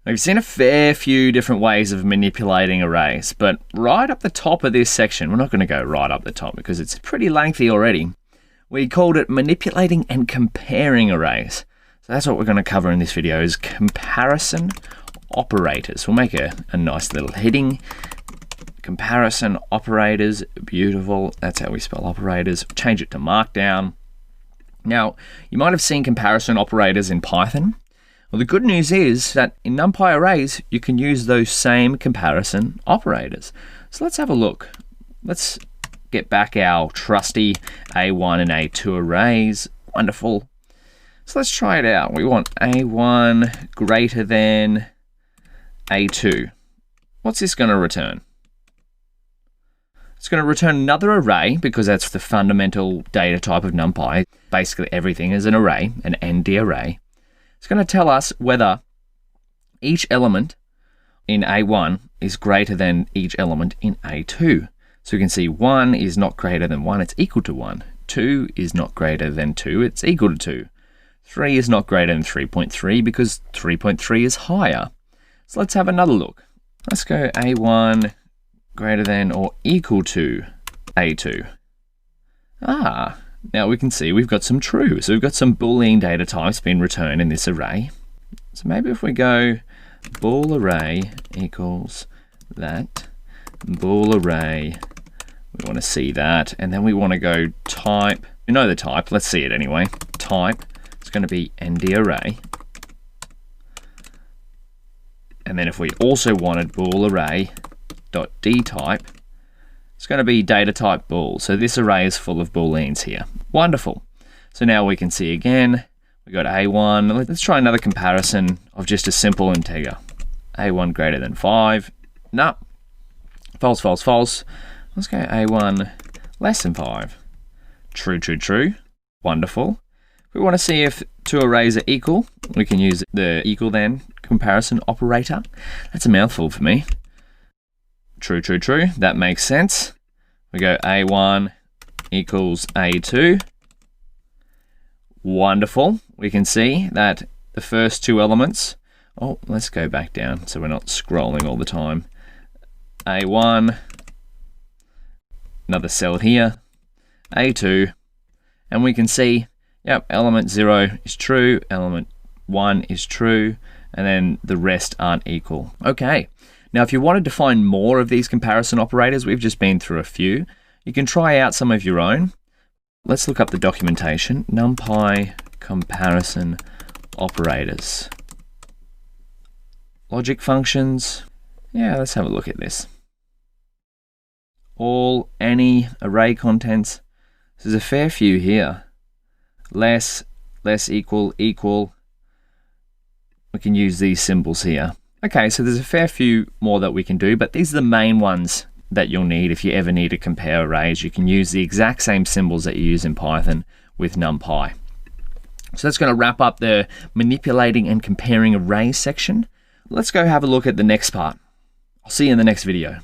We've seen a fair few different ways of manipulating arrays, but right up the top of this section, we're not going to go right up the top because it's pretty lengthy already. We called it manipulating and comparing arrays. So that's what we're going to cover in this video is comparison operators. We'll make a nice little heading. Comparison operators, beautiful. That's how we spell operators. Change it to Markdown. Now, you might have seen comparison operators in Python. Well, the good news is that in NumPy arrays, you can use those same comparison operators. So let's have a look. Let's get back our trusty A1 and A2 arrays. Wonderful. So let's try it out. We want A1 greater than A2. What's this going to return? It's going to return another array because that's the fundamental data type of NumPy. Basically everything is an array, an ND array. It's going to tell us whether each element in A1 is greater than each element in A2. So you can see 1 is not greater than 1, it's equal to 1. 2 is not greater than 2, it's equal to 2. 3 is not greater than 3.3 because 3.3 is higher. So let's have another look. Let's go A1 greater than or equal to A2. Now we can see we've got some true. So we've got some Boolean data types being returned in this array. So maybe if we go bool array equals that, bool array, we want to see that, and then we want to go type, you know the type, let's see it anyway. Type, it's going to be ND array. And then if we also wanted bool array dot D type, it's going to be data type bool. So this array is full of booleans here. Wonderful. So now we can see again, we got A1. Let's try another comparison of just a simple integer. A1 greater than 5. No. False, false, false. Let's go A1 less than 5. True, true, true. Wonderful. If we want to see if two arrays are equal, we can use the equal then comparison operator. That's a mouthful for me. True, true, true. That makes sense. We go A1 equals A2. Wonderful. We can see that the first two elements, let's go back down so we're not scrolling all the time. A1, another cell here, A2, and we can see, yep, element 0 is true, element 1 is true, and then the rest aren't equal. Okay. Now, if you wanted to find more of these comparison operators, we've just been through a few. You can try out some of your own. Let's look up the documentation. NumPy comparison operators. Logic functions. Yeah, let's have a look at this. All, any, array contents. There's a fair few here. Less, less equal, equal. We can use these symbols here. Okay, so there's a fair few more that we can do, but these are the main ones that you'll need if you ever need to compare arrays. You can use the exact same symbols that you use in Python with NumPy. So that's going to wrap up the manipulating and comparing arrays section. Let's go have a look at the next part. I'll see you in the next video.